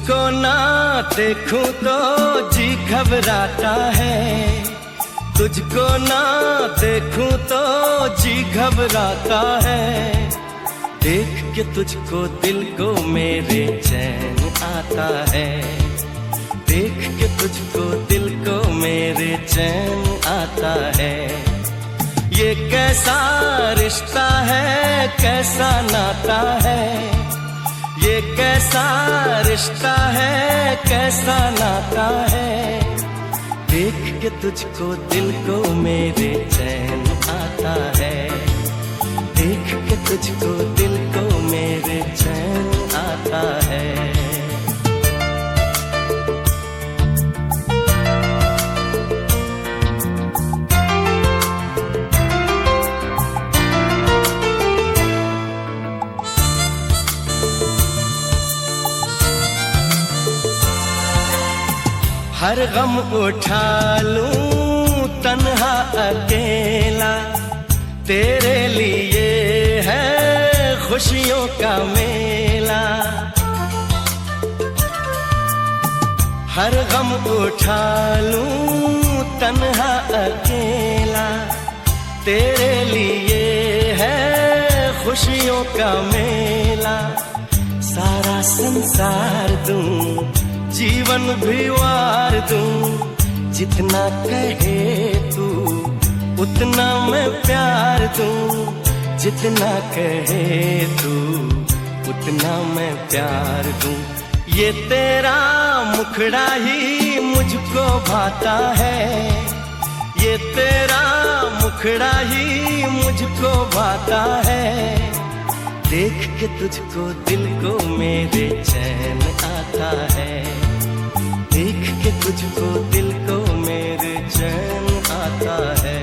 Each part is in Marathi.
तुझको ना देखूं तो जी घबराता है, तुझको ना देखूं तो जी घबराता है। देख के तुझको दिल को मेरे चैन आता है, देख के तुझको दिल को मेरे चैन आता है। ये कैसा रिश्ता है, कैसा नाता है, ये कैसा रिश्ता है, कैसा नाता है। देख के तुझको दिल को मेरे चैन आता है, देख के तुझको दिल को मेरे चैन आता है। हर गम उठा लूं तन्हा अकेला, तेरे लिए है खुशियों का मेला। हर गम उठा लूं तन्हा अकेला, तेरे लिए है खुशियों का मेला। सारा संसार दूं, जीवन भी वार दूं, जितना कहे तू उतना मैं प्यार दूं, जितना कहे तू उतना मैं प्यार दूं। ये तेरा मुखड़ा ही मुझको भाता है, ये तेरा मुखड़ा ही मुझको भाता है। देख के तुझको दिल को मेरे चैन आता है, देख के तुझको दिल को मेरे चैन आता है।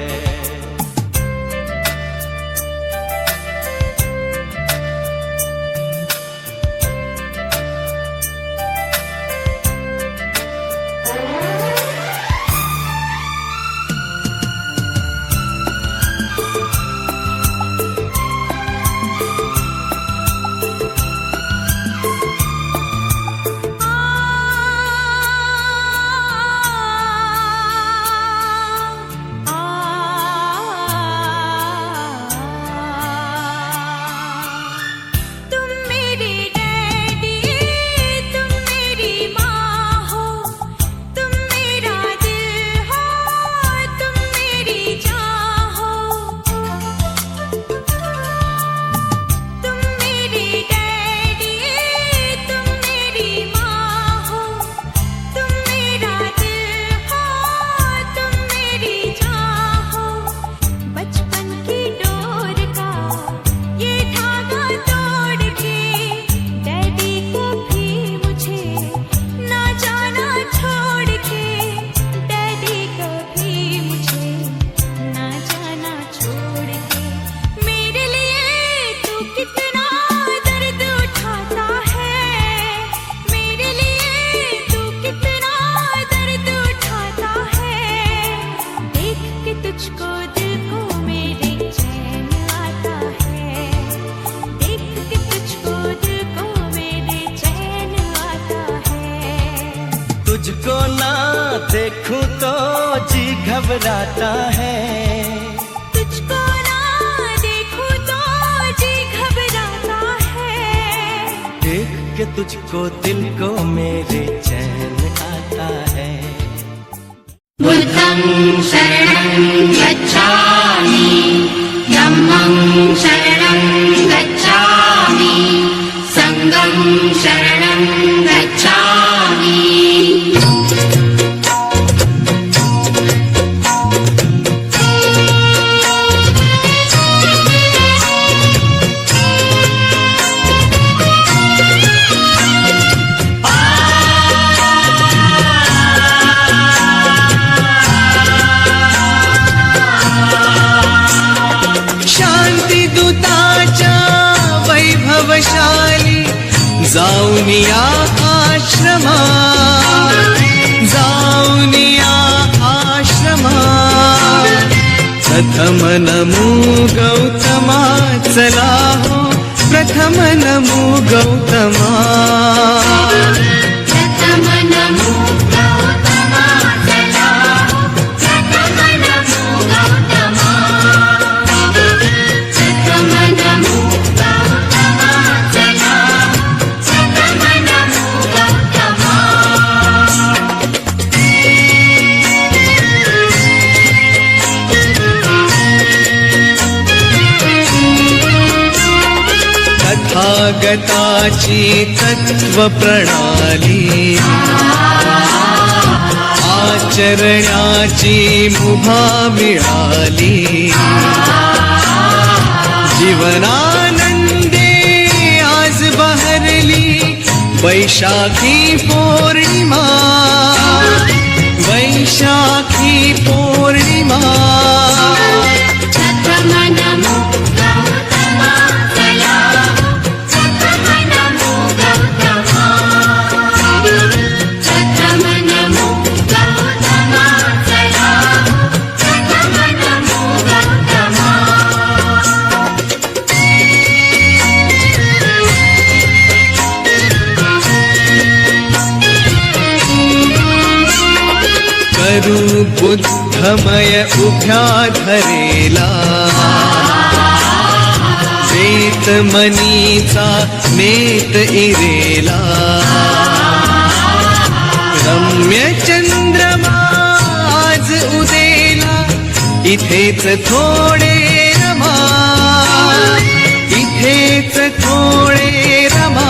तुझको ना देखूं तो जी घबराता है, तुझको ना देखूं तो जी घबराता है। देख के तुझको दिल को मेरे चैन आता है। बुद्धं शरणं गच्छामि, धम्मं शरणं गच्छामि, संघं शरणं गच्छामि। वैभवशाली जाऊन या आश्रमात, जाऊन या आश्रमात। प्रथम नमो गौतमा, चला हो प्रथम नमो गौतमा। तथागताची तत्व प्रणाली आचरण्याची मुभा मिळाली जीवनानंदे आज बहरली वैशाखी पौर्णिमा वैशाखी पौर्णिमा करू बुद्धमय उभ्या धरेला वेतमनीचा नेत इरेला रम्य चंद्रमा आज उदेला इथेच थोडे रमा इथेच थोडे रमा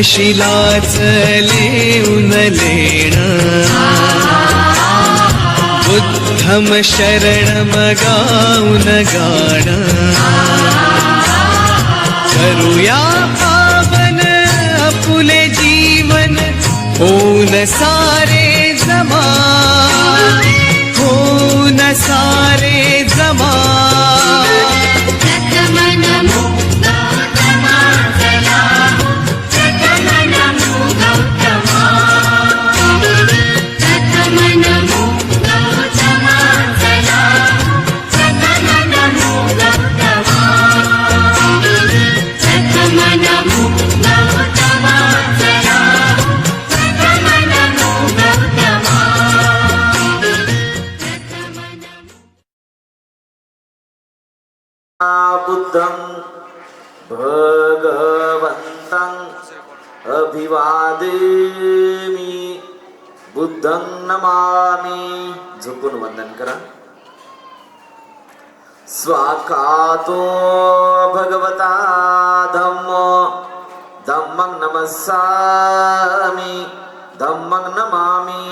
शिलाच लेऊन लेण बुद्धम शरणम गाऊन गाण करूया पावन आपुले जीवन होऊन सारे जमा होऊन सारे जमा बुद्धं भगवन्तं अभिवादेमि बुद्धं नमामि झुकून वंदन करा स्वाकातो भगवता धम्मो धम्मं नमस्सामि धम्मं नमामि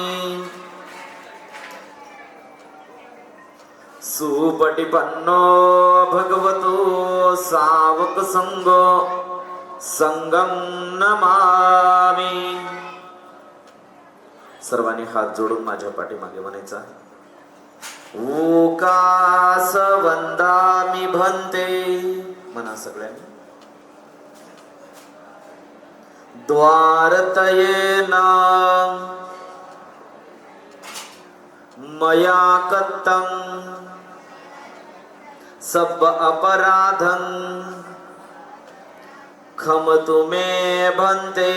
सुपटिपन्नो भगवतो सावक संगो संगम नमामि सर्वांनी हात जोडून माझ्या पाठीमागे म्हणायचा ओकास वंदामि भन्ते म्हणा सगळ्यांनी द्वारतयेन मया कत्तं सब अपराधं क्षमतु मे भन्ते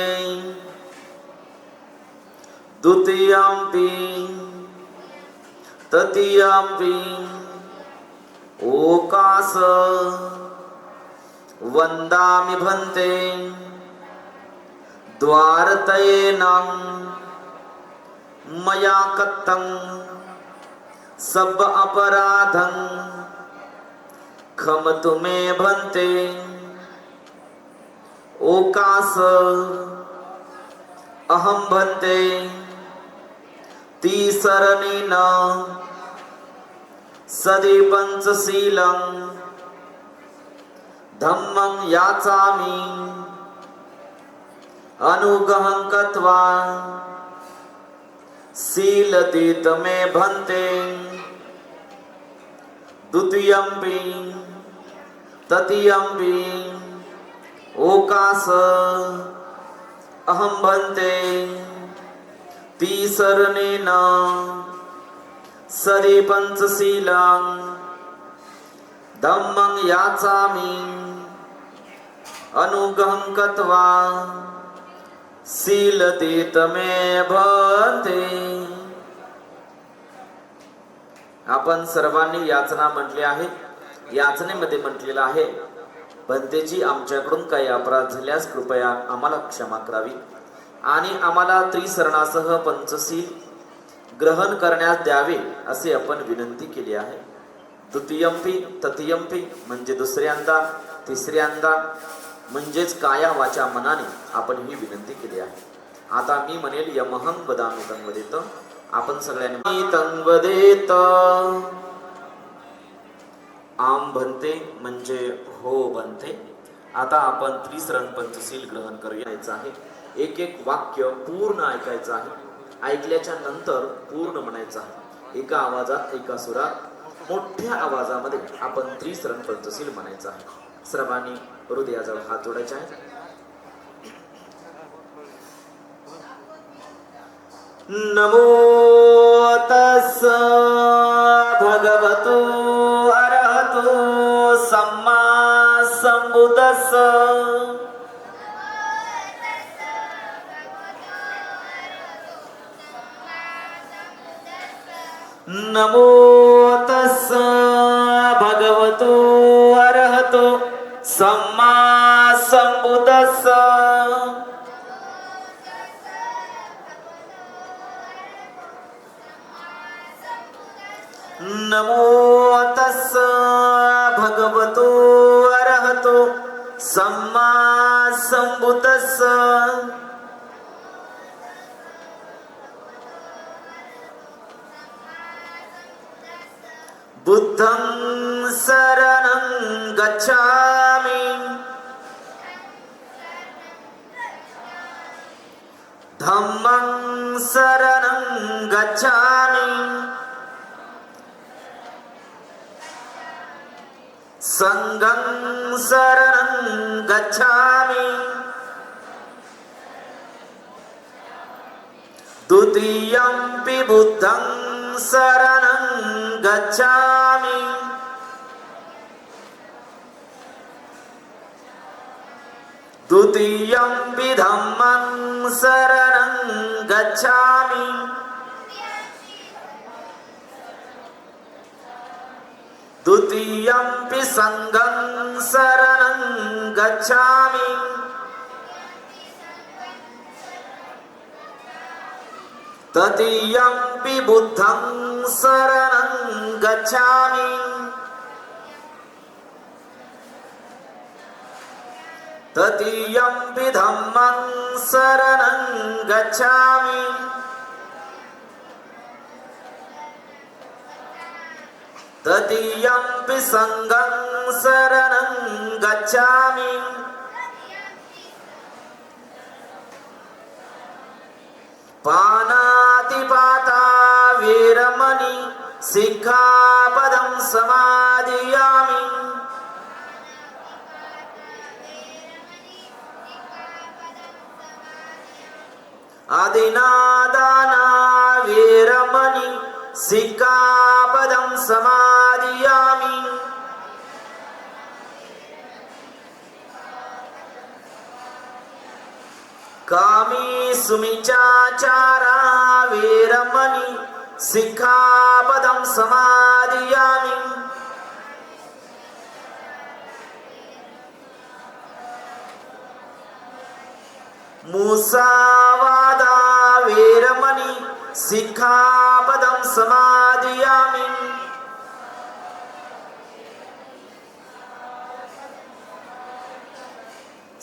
द्वितीयंपि तृतीयंपि ओकास वंदामि भन्ते द्वारतयेन मया कत्तं सब अपराधं क्षमतु मे भन्ते ओकास अहं भन्ते तिसरणेन सदे पंचशीलं धम्मं याचामि अनुगहं कृत्वा शीलतीत मे भन्ते द्वितीयंपि तृतीयंपि ओकास अहं भन्ते तिसरणेन सदे पंचशीलं धम्मं याचामि अनुगहं कृत्वा शीलतीत मे भन्ते. आपण सर्वांनी याचना म्हटली आहे. याचनेमध्ये म्हटलेलं आहे, भन्तेजी आमच्याकडून काही अपराध झाल्यास कृपया आम्हाला क्षमा करावी आणि आम्हाला त्रिसरणासह पंचशील ग्रहण करण्यास द्यावे असे आपण विनंती केली आहे. द्वितीयंपी तृतीयंपी म्हणजे दुसऱ्यांदा, तिसऱ्यांदा म्हणजेच काया वाचा मनाने आपण ही विनंती केली आहे. आता मी म्हणेल यमहं वदामि तं वदेत. आपण सगळ्यांनी तं वदेत. आम भन्ते म्हणजे हो भन्ते. आता आपण त्रिसरण पंचशील ग्रहण करायचं आहे. एक एक वाक्य पूर्ण ऐकायचं आहे. ऐकल्याच्या नंतर पूर्ण म्हणायचं आहे. एका आवाजात, एका सुरात, मोठ्या आवाजामध्ये आपण त्रिसरण पंचशील म्हणायचं आहे. सर्वांनी हृदयाजवळ हात जोडायचे आहे. नमो तस्स भगवतो अरहतो सम्मा संबुद्धस्स. नमो तस्स भगवतो अरहतो सम्मा संबुद्धस्स. नमो तस्स भगवतो अरहतो सम्मा संबुद्धस्स. बुद्धं शरणं गच्छामि. धम्मं शरणं गच्छामि. संघं शरणं गच्छामि. द्वितीयंपि बुद्धं शरणं गच्छामि. द्वितीयंपि धम्मं शरणं गच्छामि. द्वितीयंपि संघं शरणं गच्छामि. तृतीयंपि बुद्धं शरणं गच्छामि. तृतीयंपि धम्मं शरणं गच्छामि. तृतीयंपि संघं शरणं गच्छामि. पानातिपाता वेरमणि सिक्खापदं समादियामि. आदिनादाना वेरमणि सिक्खापदं समादियामि. कामी सुमिचाचारा वेरमणि सिक्खापदं समादियामि. मुसावादा वेरमणि सिक्खापदं समादियामि.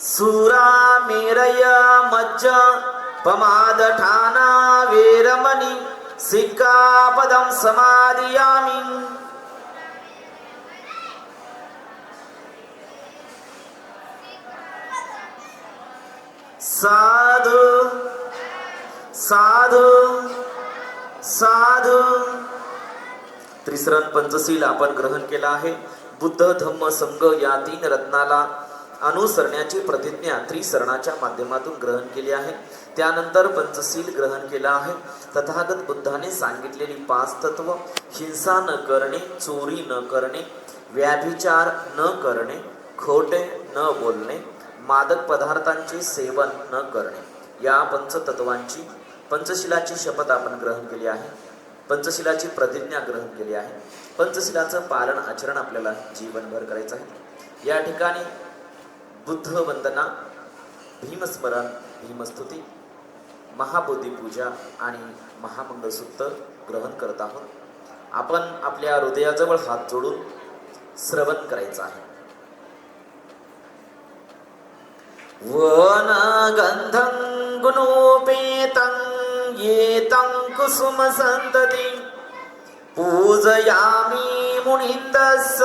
सुरामेरय मज्ज पमादठाना वेरमणि सिक्खापदं समादियामि. साधु साधु साधु. त्रिसरण पंचशील आपण ग्रहण केला आहे. बुद्ध धम्म संघ या तीन रत्नाला अनुसरण्याची प्रतिज्ञा त्रिसरणाच्या माध्यमातून ग्रहण केली आहे. त्यानंतर पंचशील ग्रहण केला आहे. तथागत बुद्धाने सांगितलेली 5 तत्व, हिंसा न करणे, चोरी न करणे, व्याभिचार न करणे, खोटे न बोलणे, मादक पदार्थांचे सेवन न करणे, या पंचतत्वांची पंचशिलाची शपथ आपण ग्रहण केली आहे, पंचशिलाची प्रतिज्ञा ग्रहण केली आहे. पंचशिलाचं पालन आचरण आपल्याला जीवनभर करायचं आहे. या ठिकाणी बुद्ध वंदना, भीमस्मरण, भीमस्तुती, महाबोधी पूजा आणि महामंगलसूत्र ग्रहण करत आहोत. आपण आपल्या हृदयाजवळ हात जोडून श्रवण करायचं आहे. वन गंधं गुणोपेतं येतं कुसुम संतती पूजयामि मुनिन्दस्य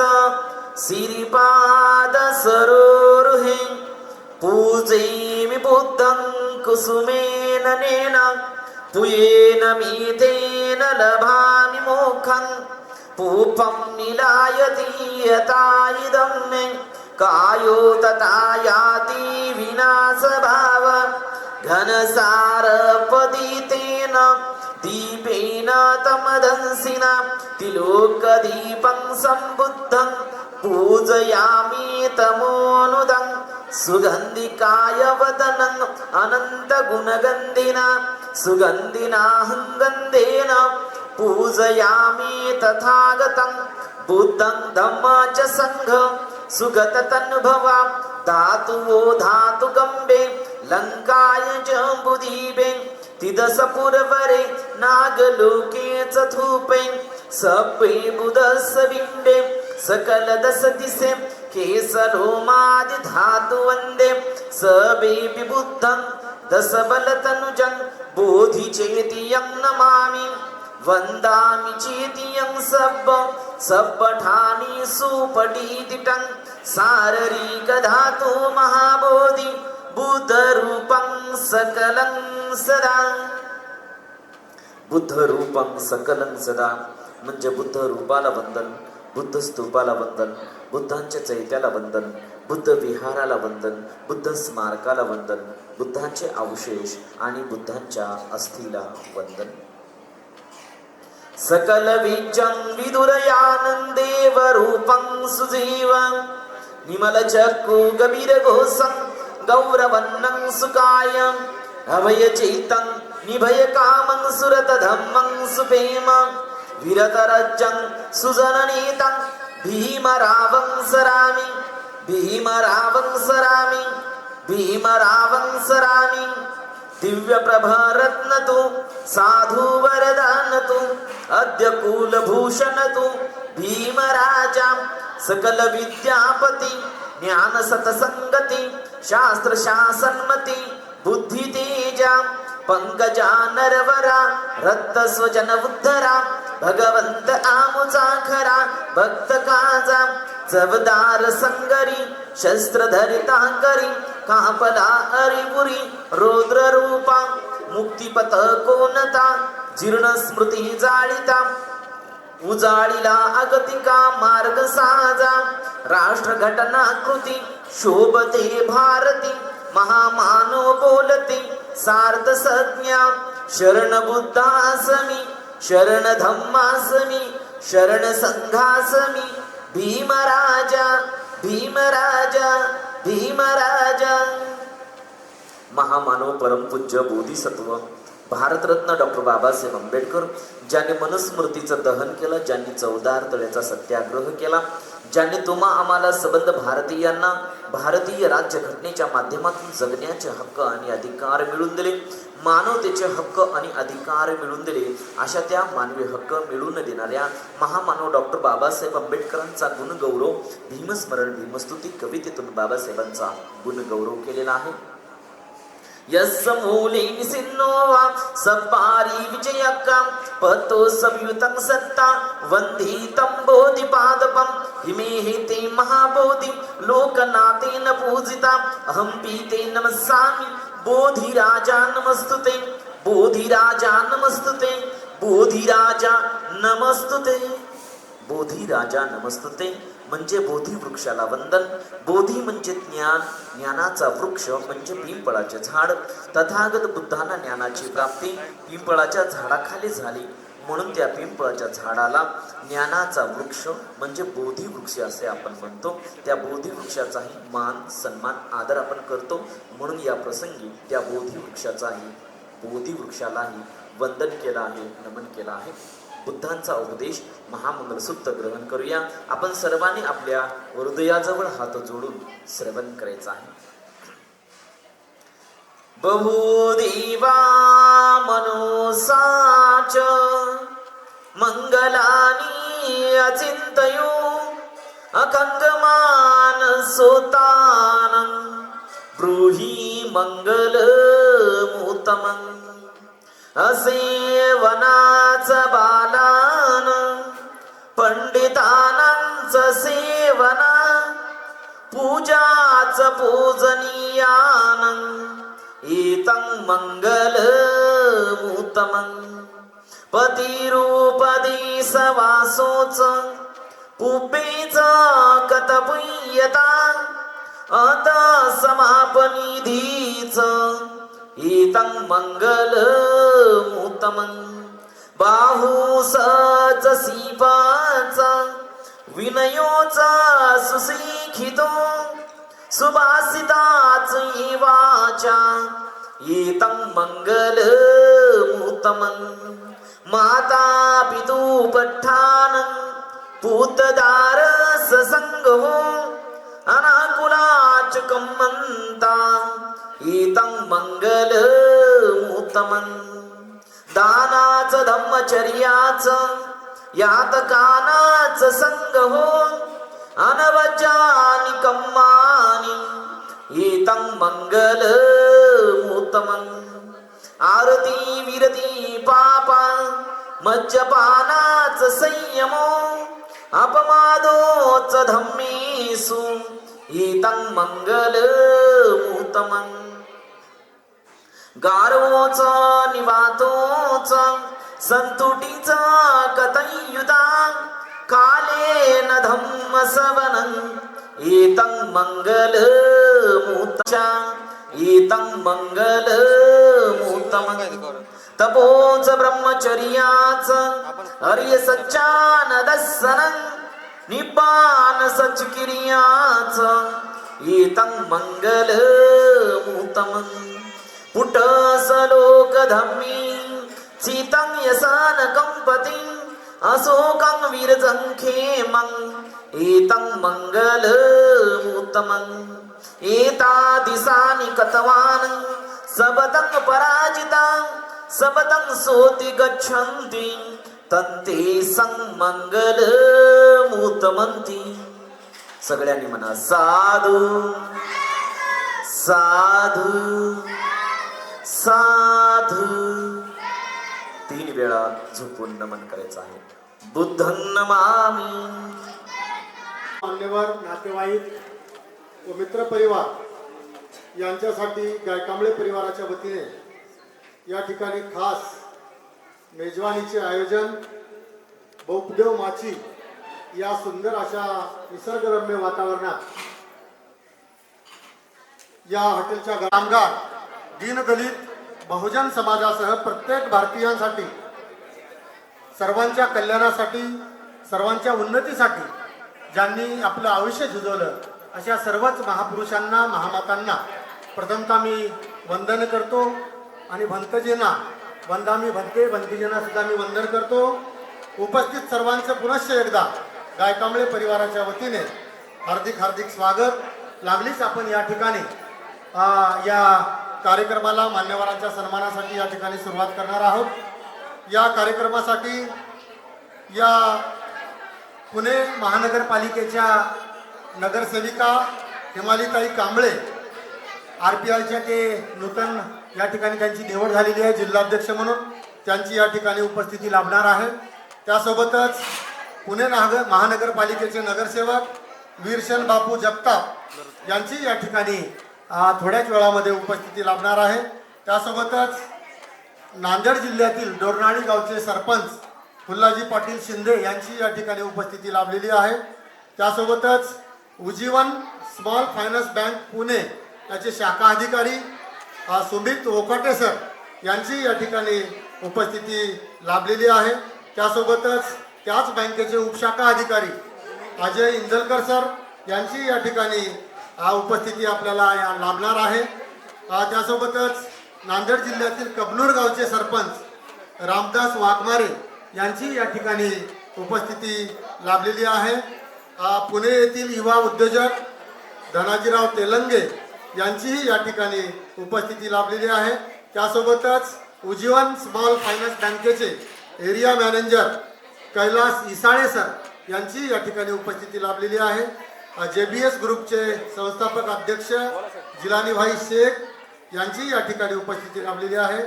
सिरिपाद सरोरुहे पूजयामि बुद्धं कुसुमेन नेन पुयेन मीतेन लभामि मोक्षं पूपं निलायति यथा इदं मे कायो तथा याति विनाशभाव घनसारपदितेन दीपेन तमदंसिना तिलोकदीपं सम्बुद्धं पूजयामि तमोनुदं सुगन्धिकाय वदनं अनन्तगुणगन्धिना सुगन्धिनाहं गन्धेन पूजयामि तथागतं बुद्धं धम्मं च संघं सुगततनुभवा धातुवो धातुगम्बे लङ्काय जम्बुदीपे तिदसपुरवरे नागलोके चतुपे सप्पे बुधस्य बिम्बे सकलदश दिशे केसरोमादि धातु वन्दे सबे विबुद्धं दशबलतनुजं बोधिचेतियं नमामि वन्दामि चेतियं सब्बठानि सुपठितिटं साररिकधातु महाबोधि बुद्धरूपं सकलं सदा. बुद्धरूपं सकलं सदा म्हणजे बुद्ध रूपाला वंदन, बुद्ध स्तूपाला वंदन, बुद्धांच्या चैत्याला वंदन, बुद्ध विहाराला वंदन, बुद्ध स्मारकाला वंदन, बुद्धांचे अवशेष आणि बुद्धांच्या अस्थीला वंदन. सकल विजं विदुरयानन्देव रूपं सुजीवं निमल चक्कु गभीर घोषं गौरवन्नं सुकायं अभय चैतं निभय कामं सुरत धम्मं सुपेम विरतरजं सुजननीतं भीमरावं सरामि भीमरावं सरामि भीमरावं सरामि दिव्य प्रभारत्न तू साधु वरदान तू अद्य कुलभूषण तू भीमराजा सकल विद्यापती ज्ञान सतसंगती शास्त्र शासनमती बुद्धि तेजा पंकजा नरवरा रक्त स्वजन उद्धरा भगवंत आमुचा खरा भक्त काजा चवदार संगरी शस्त्र धरिता करी कापला हरिपुरी रौद्र रूपा मुक्तिपथ कोणता जीर्ण स्मृती जाळिता उजाळीला अगतिका मार्ग साजा राष्ट्र घटना कृती शोभते भारती महामानव बोलते सार्थ संज्ञा शरण बुद्धासमी शरण धम्मासमी शरण संघासमी भीमराजा भीमराजा भीमराजा. महामानव परमपूज्य बोधिसत्व भारतरत्न डॉक्टर बाबासाहेब आंबेडकर ज्यांनी मनुस्मृतीचं दहन केलं, ज्यांनी 14 तळ्याचा सत्याग्रह केला, ज्यांनी तुम्हा आम्हाला सबंध भारतीयांना भारतीय राज्यघटनेच्या माध्यमातून जगण्याचे हक्क आणि अधिकार मिळवून दिले, मानवतेचे हक्क आणि अधिकार मिळवून दिले, अशा त्या मानवी हक्क मिळवून देणाऱ्या महामानव डॉक्टर बाबासाहेब आंबेडकरांचा गुणगौरव भीमस्मरण भीमस्तुती कवितेतून बाबासाहेबांचा गुणगौरव केलेला आहे. यस्य मूले निसिन्नोवा सपारी विजयकं पतो संयुतं सत्ता वन्दितं बोधिपादपं हिमेहि ते महाबोधि लोकनाथेन पूजिता अहं पीते नमस्सामि बोधिराजा नमस्तुते बोधिराजा नमस्तुते बोधिराजा नमस्तुते. बोधिराजा नमस्तुते म्हणजे बोधी वृक्षाला वंदन. बोधी म्हणजे ज्ञान, ज्ञानाचा वृक्ष म्हणजे पिंपळाचे झाड. तथागत बुद्धांना ज्ञानाची प्राप्ती पिंपळाच्या झाडाखाली झाली. म्हणून त्या पिंपळाच्या झाडाला ज्ञानाचा वृक्ष म्हणजे बोधी वृक्ष असे आपण म्हणतो. त्या बोधी वृक्षाचाही मान सन्मान आदर आपण करतो. म्हणून या प्रसंगी त्या बोधी वृक्षालाही वंदन केलं आहे, नमन केलं आहे. बुद्धांचा उपदेश महामंगलसूत्र ग्रहण करूया. आपण सर्वांनी आपल्या हृदयाजवळ हात जोडून श्रवण करायचं आहे. बहुदेवा मनोसाच मंगलानि अचिंतयो अखंगमान सोतानं ब्रूहि मंगलमुत्तमं. असे वनाच बालान पंडितानांच सेवना पूजाच पूजनीयानं एतं मंगलमुत्तमं. पतिरूपदेश वासोच पुपेच कतपुय्यता अत समापनिधीच एतं मंगलमुत्तमं. बाहुसच सीपाच विनयोच सुशिक्षितो सुभाषिताच वाचा एतं मंगलमुत्तमं. माता पितु पठ्ठानं पूतदार ससंगो अनाकुलाच कम्मन्ता एतं मंगलमुत्तमं. दानाच धम्मचर्याच यातकानाच संगहो अनवचानि कम्मानि एतं मंगलमुत्तमं. आरती विरती पापा मज्जपानाच संयमो अपमादोच धम्मेषु एतं मंगलमुत्तमं. गारोच निवातोच संतुटीच कथयुता कालेन धम्मसवनं एतं मंगलमुत्तमं. एतं मंगलमुत्तमं. तपोच ब्रह्मचर्याच अर्यसच्चानदस्सनं निब्बान सच्किर्याच एतं मंगलमुत्तमं. पुटसलोक धम्मी चितं यसन कंपतिं अशोकं वीरजं खेमं एतं मंगलमुत्तमं. एतादिशानि कतवान् सबतं पराजिता सबतं सोति गच्छन्ति तन्ते संमंगलमुत्तमन्ति. सगळ्यांनी म्हणा साधू साधू साधू. 3 वेळा झोपून नमन करायचं आहे. बुद्धं नमामि. मान्यवर नातेवाईक व मित्र परिवार यांच्यासाठी गायकांबळे परिवाराच्या वतीने या ठिकाणी खास मेजवानीचे आयोजन बौद्धदेव माची या सुंदर अशा निसर्गरम्य वातावरणात या हॉटेलच्या कामगार दीनदलित बहुजन समाजासह प्रत्येक भारतीयांसाठी सर्वांच्या कल्याणासाठी सर्वांच्या उन्नतीसाठी ज्यांनी आपलं आयुष्य झिजवलं अशा सर्वच महापुरुषांना महामातांना प्रथमतः मी वंदन करतो आणि भंतजींना वंदामी भंते भंतीजींना सुद्धा मी वंदन करतो. उपस्थित सर्वांचं पुनश्च एकदा गायकांबळे परिवाराच्या वतीने हार्दिक हार्दिक स्वागत. लागलीच आपण या ठिकाणी या कार्यक्रमाला मान्यवरांच्या सन्मानासाठी या ठिकाणी सुरुवात करणार आहोत. या कार्यक्रमासाठी या पुणे महानगरपालिकेच्या नगरसेविका हिमालीताई कांबळे RPIच्या ते नूतन या ठिकाणी त्यांची निवड झालेली आहे जिल्हाध्यक्ष म्हणून. त्यांची या ठिकाणी उपस्थिती लाभणार आहे. त्यासोबतच पुणे महानगरपालिकेचे नगरसेवक वीरशन बापू जगताप यांची या ठिकाणी थोड्याच वेळामध्ये उपस्थिती लाभणार आहे. त्यासोबतच नांदेड जिल्ह्यातील डोरनाळी गावचे सरपंच फुल्लाजी पाटील शिंदे यांची या ठिकाणी उपस्थिती लाभलेली आहे. त्यासोबतच Ujjivan small finance bank Pune याचे शाखा अधिकारी सुमित ओकाटे सर यांची या ठिकाणी उपस्थिती लाभलेली आहे. त्यासोबतच त्याच बँकेचे उपशाखा अधिकारी अजय इंदलकर सर यांची या ठिकाणी उपस्थिती आपल्याला लाभणार आहे. त्यासोबतच नांदेड जिल्ह्यातील कबनूर गावचे सरपंच रामदास वाघमारे यांची या ठिकाणी उपस्थिती लाभलेली आहे. पुणे येथील युवा उद्योजक धनाजीराव तेलंगे यांचीही या ठिकाणी उपस्थिती लाभलेली आहे. त्यासोबतच उज्जीवन स्मॉल फायनान्स बँकेचे एरिया मॅनेजर कैलास इसाळे सर यांची या ठिकाणी उपस्थिती लाभलेली आहे. JBS ग्रुपचे संस्थापक अध्यक्ष जिलानी भाई शेख यांची या ठिकाणी उपस्थिती लाभलेली आहे.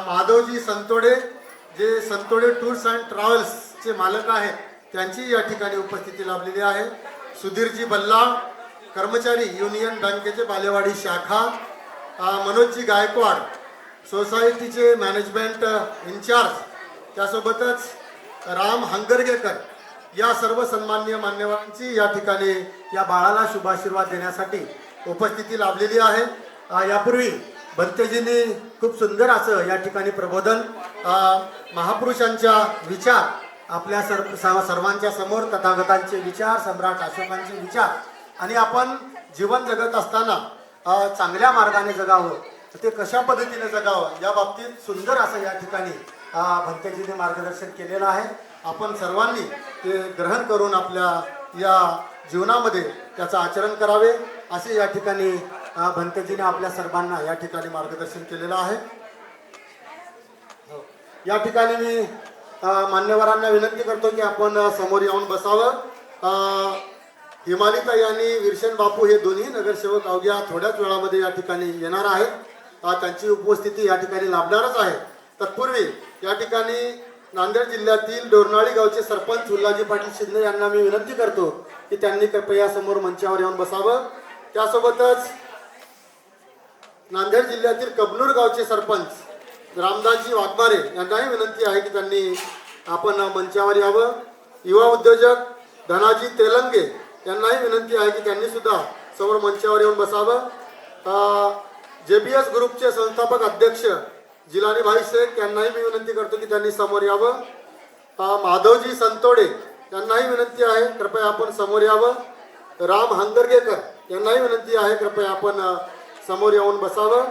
माधवजी संतोडे जे संतोडे टूर्स अँड ट्रॅव्हल्सचे मालक आहेत त्यांची या ठिकाणी उपस्थिती लाभलेली आहे. सुधीरजी बल्लाळ कर्मचारी युनियन बँकेचे बालेवाडी शाखा, मनोजजी गायकवाड सोसायटीचे मॅनेजमेंट इन्चार्ज, त्यासोबतच राम हंगरगेकर या सर्व सन्माननीय मान्यवरांची या ठिकाणी या बाळाला शुभाशीर्वाद देण्यासाठी उपस्थिती लाभलेली आहे. यापूर्वी भंतेजींनी खूप सुंदर असं या ठिकाणी प्रबोधन महापुरुषांच्या विचार आपल्या सर्वांच्या समोर तथागतांचे विचार, सम्राट अशोकांचे विचार आणि आपण जीवन जगत असताना चांगल्या मार्गाने जगावं, ते कशा पद्धतीने जगावं या बाबतीत सुंदर असं या ठिकाणी भंतेजीने मार्गदर्शन केलेलं आहे. आपण सर्वांनी ते ग्रहण करून आपल्या या जीवनामध्ये त्याचं आचरण करावे असे या ठिकाणी भंतेजीने आपल्या सर्वांना या ठिकाणी मार्गदर्शन केलेलं आहे. या ठिकाणी मी मान्यवरांना विनंती करतो की आपण समोर येऊन बसावं. हिमालिताई आणि विरशन बापू हे दोन्ही नगरसेवक अवघ्या थोड्याच वेळामध्ये या ठिकाणी येणार आहेत. त्यांची उपस्थिती या ठिकाणी लाभणारच आहे. तत्पूर्वी या ठिकाणी नांदेड जिल्ह्यातील डोरनाळी गावचे सरपंच उल्हाजी पाटील शिंदे यांना मी विनंती करतो की त्यांनी कृपया समोर मंचावर येऊन बसावं. त्यासोबतच नांदेड जिल्ह्यातील कबनूर गावचे सरपंच रामदासजी वाघमारे यांनाही विनंती आहे की त्यांनी आपण मंचावर यावं. युवा उद्योजक धनाजी तेलंगे यांनाही विनंती आहे की त्यांनी सुद्धा समोर मंचावर येऊन बसावं. JBS ग्रुपचे संस्थापक अध्यक्ष जिलानी भाई शेख यांनाही मी विनंती करतो की त्यांनी समोर यावं. माधवजी संतोडे यांनाही विनंती आहे कृपया आपण समोर यावं. राम हंगरगेकर यांनाही विनंती आहे कृपया आपण समोर येऊन बसावं.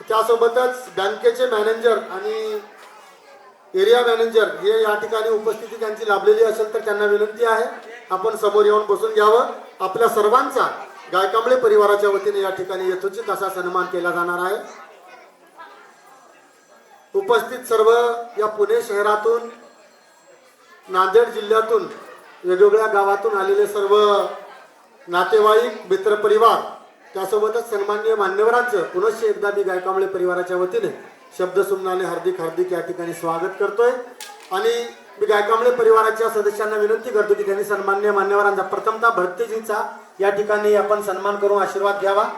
त्यासोबतच बँकेचे मॅनेजर आणि एरिया मॅनेजर हे या ठिकाणी उपस्थिती त्यांची लाभलेली असेल तर त्यांना विनंती आहे आपण समोर येऊन बसून घ्यावं. आपल्या सर्वांचा गायकांबळे परिवाराच्या वतीने या ठिकाणी यथोचित असा सन्मान केला जाणार आहे. उपस्थित सर्व या पुणे शहरातून, नांदेड जिल्ह्यातून, वेगवेगळ्या गावातून आलेले सर्व नातेवाईक, मित्रपरिवार, त्यासोबतच सन्माननीय मान्यवरांचं पुनश्च एकदा मी गायकांबळे परिवाराच्या वतीने शब्दसुमनाने हार्दिक हार्दिक या ठिकाणी स्वागत करतोय. आणि मी गायकांबळे परिवाराच्या सदस्यांना विनंती करतो की त्यांनी सन्माननीय मान्यवरांचा प्रथमतः भरतेजींचा या ठिकाणी आपण सन्मान करून आशीर्वाद घ्यावा.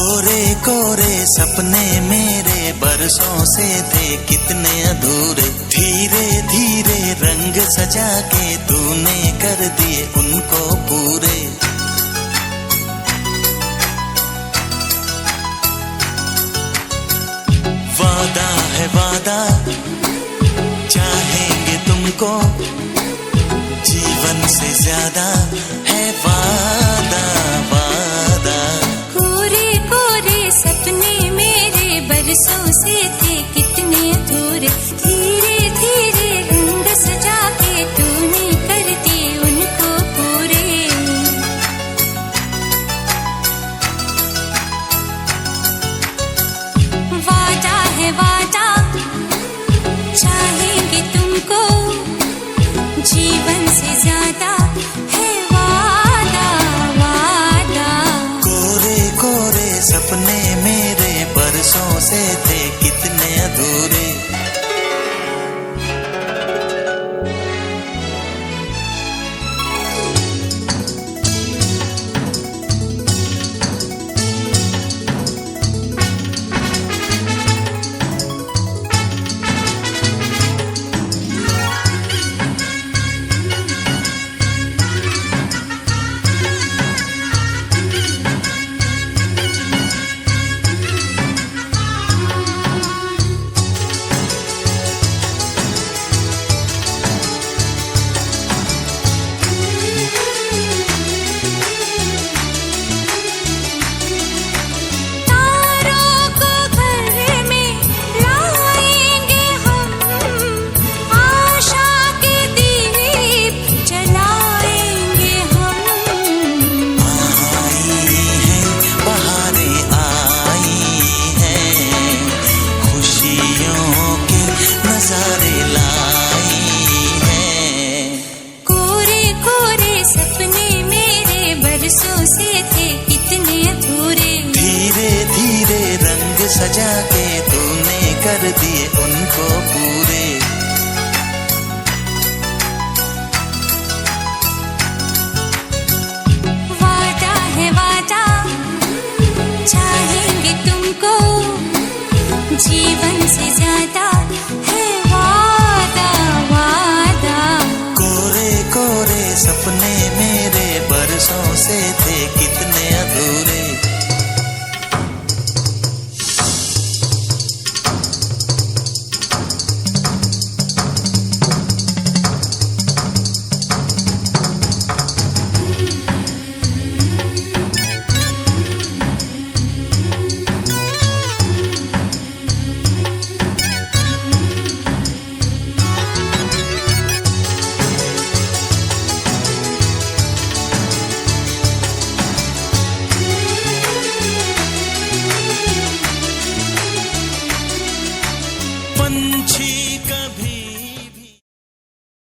कोरे कोरे सपने मेरे बरसों से थे कितने अधूरे, धीरे धीरे रंग सजा के तूने कर दिए उनको पूरे। वादा है वादा, चाहेंगे तुमको, जीवन से ज्यादा है वादा वादा। कोरे कोरे सपने मेरे बरसों से थे कितने अधूरे, धीरे धीरे रंग सजा के तूने कर दिए उनको पूरे। वादा है वादा, चाहेंगे तुमको, जीवन से ज्यादा है वादा वादा। कोरे कोरे सपने मेरे बरसों से थे कितने अधूरे। सजा के तूने कर दिए उनको पूरे। वादा है वादा, चाहेंगे तुमको, जीवन से ज्यादा